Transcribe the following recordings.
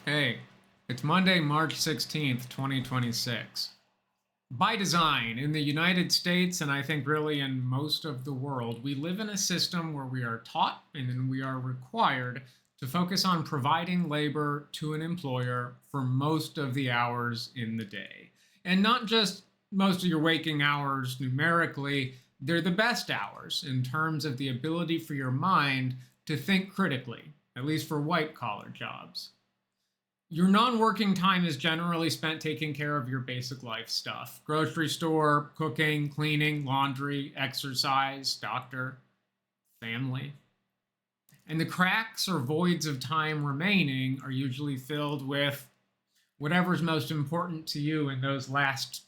Hey, it's Monday, March 16th, 2026. By design, in the United States, and I think really in most of the world, we live in a system where we are taught and then we are required to focus on providing labor to an employer for most of the hours in the day. And not just most of your waking hours numerically, they're the best hours in terms of the ability for your mind to think critically, at least for white collar jobs. Your non working time is generally spent taking care of your basic life stuff: grocery store, cooking, cleaning, laundry, exercise, doctor, family. And the cracks or voids of time remaining are usually filled with whatever's most important to you in those last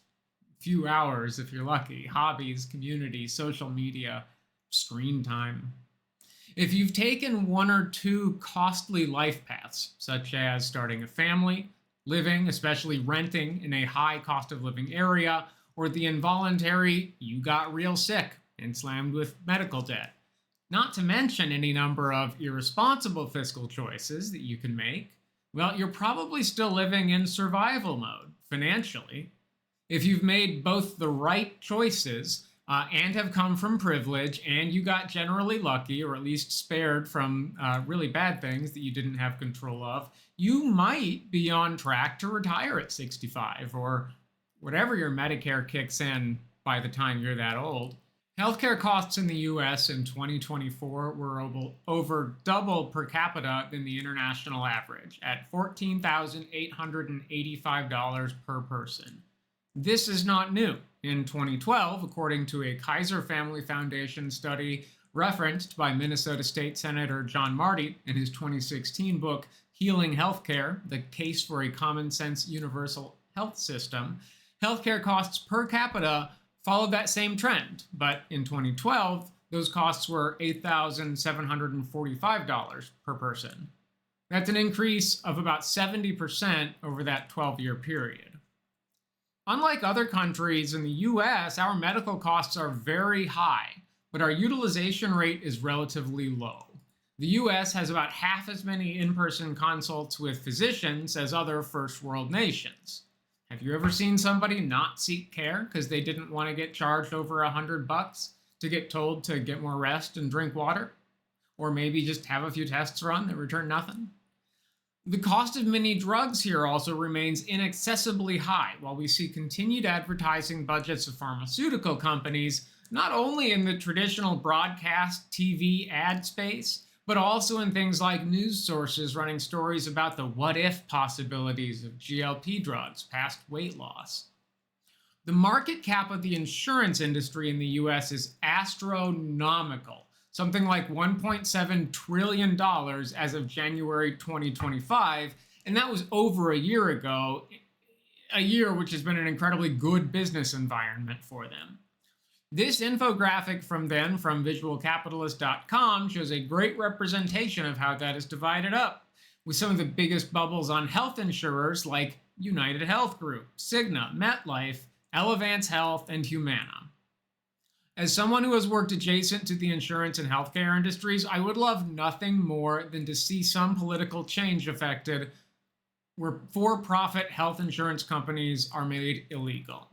few hours, if you're lucky: hobbies, community, social media, screen time. If you've taken one or two costly life paths, such as starting a family, living, especially renting, in a high cost of living area, or the involuntary you got real sick and slammed with medical debt, not to mention any number of irresponsible fiscal choices that you can make, well, you're probably still living in survival mode financially. If you've made both the right choices and have come from privilege, and you got generally lucky, or at least spared from really bad things that you didn't have control of, you might be on track to retire at 65 or whatever your Medicare kicks in by the time you're that old. Healthcare costs in the US in 2024 were over double per capita than the international average at $14,885 per person. This is not new. In 2012, according to a Kaiser Family Foundation study referenced by Minnesota State Senator John Marty in his 2016 book, Healing Healthcare: The Case for a Common Sense Universal Health System, healthcare costs per capita followed that same trend. But in 2012, those costs were $8,745 per person. That's an increase of about 70% over that 12-year period. Unlike other countries, in the US, our medical costs are very high, but our utilization rate is relatively low. The US has about half as many in person consults with physicians as other first world nations. Have you ever seen somebody not seek care because they didn't want to get charged over $100 to get told to get more rest and drink water? Or maybe just have a few tests run that return nothing? The cost of many drugs here also remains inaccessibly high, while we see continued advertising budgets of pharmaceutical companies, not only in the traditional broadcast TV ad space, but also in things like news sources running stories about the what if possibilities of GLP drugs past weight loss. The market cap of the insurance industry in the US is astronomical, something like $1.7 trillion as of January 2025. And that was over a year ago, a year which has been an incredibly good business environment for them. This infographic from visualcapitalist.com shows a great representation of how that is divided up, with some of the biggest bubbles on health insurers like United Health Group, Cigna, MetLife, Elevance Health, and Humana. As someone who has worked adjacent to the insurance and healthcare industries, I would love nothing more than to see some political change effected where for profit health insurance companies are made illegal.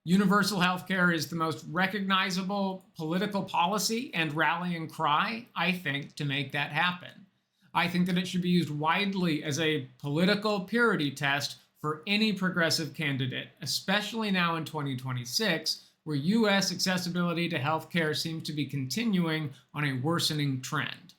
Universal healthcare is the most recognizable political policy and rallying cry, I think, to make that happen. I think that it should be used widely as a political purity test for any progressive candidate, especially now in 2026, where US accessibility to healthcare seems to be continuing on a worsening trend.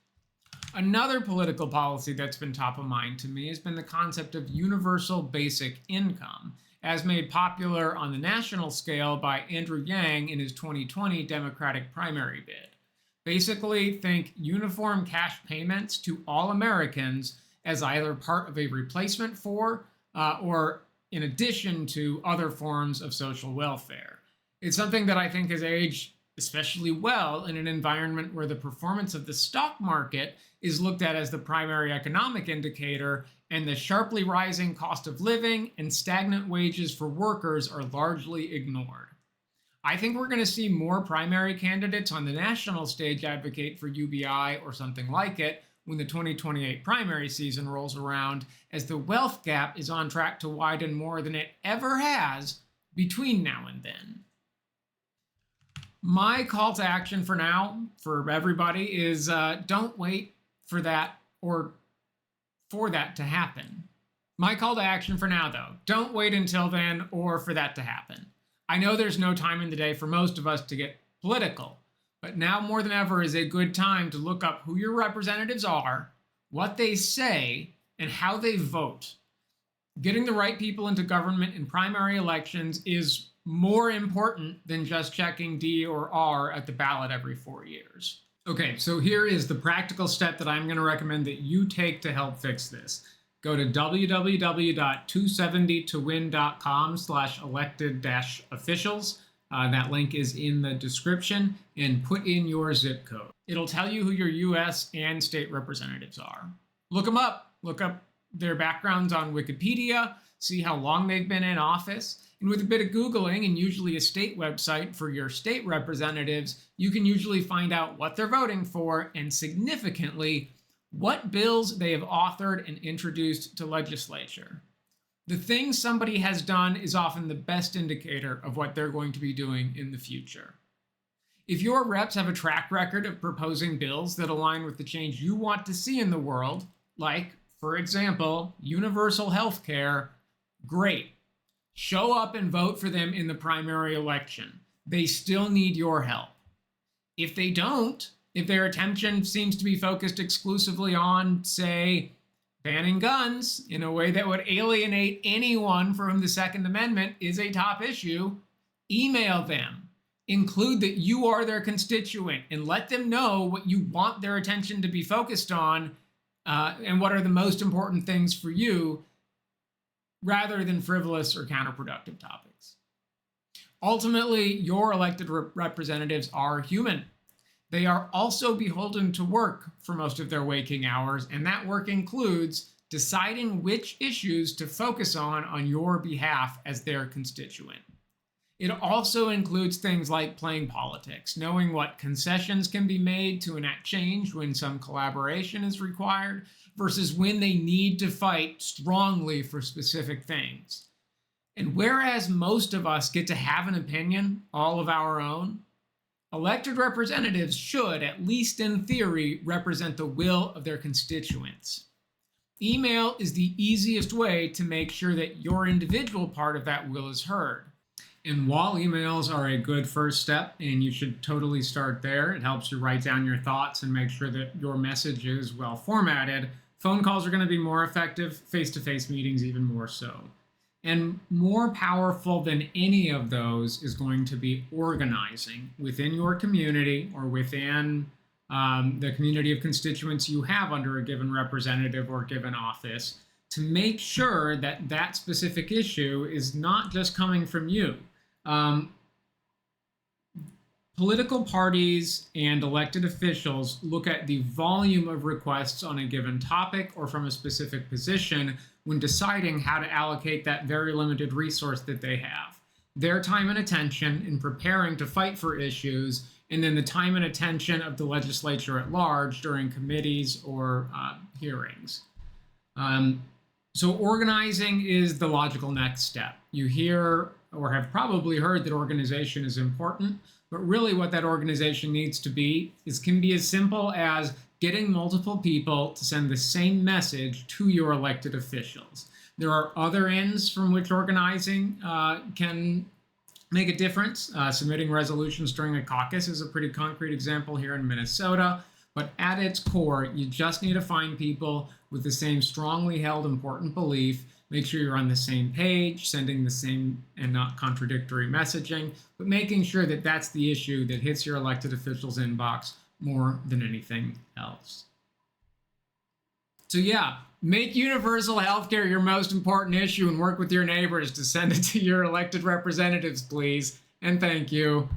Another political policy that's been top of mind to me has been the concept of universal basic income, as made popular on the national scale by Andrew Yang in his 2020 Democratic primary bid. Basically, think uniform cash payments to all Americans as either part of a replacement for or in addition to other forms of social welfare. It's something that I think has aged especially well in an environment where the performance of the stock market is looked at as the primary economic indicator, and the sharply rising cost of living and stagnant wages for workers are largely ignored. I think we're going to see more primary candidates on the national stage advocate for UBI or something like it, when the 2028 primary season rolls around, as the wealth gap is on track to widen more than it ever has between now and then. My call to action for now, for everybody, is don't wait for that to happen. My call to action for now, though, don't wait until then or for that to happen. I know there's no time in the day for most of us to get political, but now more than ever is a good time to look up who your representatives are, what they say, and how they vote. Getting the right people into government in primary elections is more important than just checking D or R at the ballot every 4 years. Okay, so here is the practical step that I'm going to recommend that you take to help fix this. Go to www.270towin.com/elected-officials. That link is in the description, and put in your zip code. It'll tell you who your US and state representatives are. Look them up. Look up their backgrounds on Wikipedia, see how long they've been in office. And with a bit of Googling and usually a state website for your state representatives, you can usually find out what they're voting for and, significantly, what bills they have authored and introduced to legislature. The things somebody has done is often the best indicator of what they're going to be doing in the future. If your reps have a track record of proposing bills that align with the change you want to see in the world, like, for example, universal health care, great. Show up and vote for them in the primary election. They still need your help. If they don't, if their attention seems to be focused exclusively on, say, banning guns in a way that would alienate anyone for whom the Second Amendment is a top issue, email them. Include that you are their constituent and let them know what you want their attention to be focused on and what are the most important things for you, rather than frivolous or counterproductive topics. Ultimately, your elected representatives are human. They are also beholden to work for most of their waking hours, and that work includes deciding which issues to focus on your behalf as their constituent. It also includes things like playing politics, knowing what concessions can be made to enact change when some collaboration is required, versus when they need to fight strongly for specific things. And whereas most of us get to have an opinion, all of our own, elected representatives should, at least in theory, represent the will of their constituents. Email is the easiest way to make sure that your individual part of that will is heard. And while emails are a good first step, and you should totally start there, it helps you write down your thoughts and make sure that your message is well formatted. Phone calls are going to be more effective, face-to-face meetings even more so. And more powerful than any of those is going to be organizing within your community or within the community of constituents you have under a given representative or given office to make sure that that specific issue is not just coming from you. Political parties and elected officials look at the volume of requests on a given topic or from a specific position when deciding how to allocate that very limited resource that they have. Their time and attention in preparing to fight for issues, and then the time and attention of the legislature at large during committees or hearings. So organizing is the logical next step. You hear or have probably heard that organization is important, but really what that organization needs to be can be as simple as getting multiple people to send the same message to your elected officials. There are other ends from which organizing can make a difference. Submitting resolutions during a caucus is a pretty concrete example here in Minnesota. But at its core, you just need to find people with the same strongly held important belief. Make sure you're on the same page, sending the same and not contradictory messaging, but making sure that that's the issue that hits your elected officials' inbox more than anything else. So yeah, make universal healthcare your most important issue and work with your neighbors to send it to your elected representatives, please. And thank you.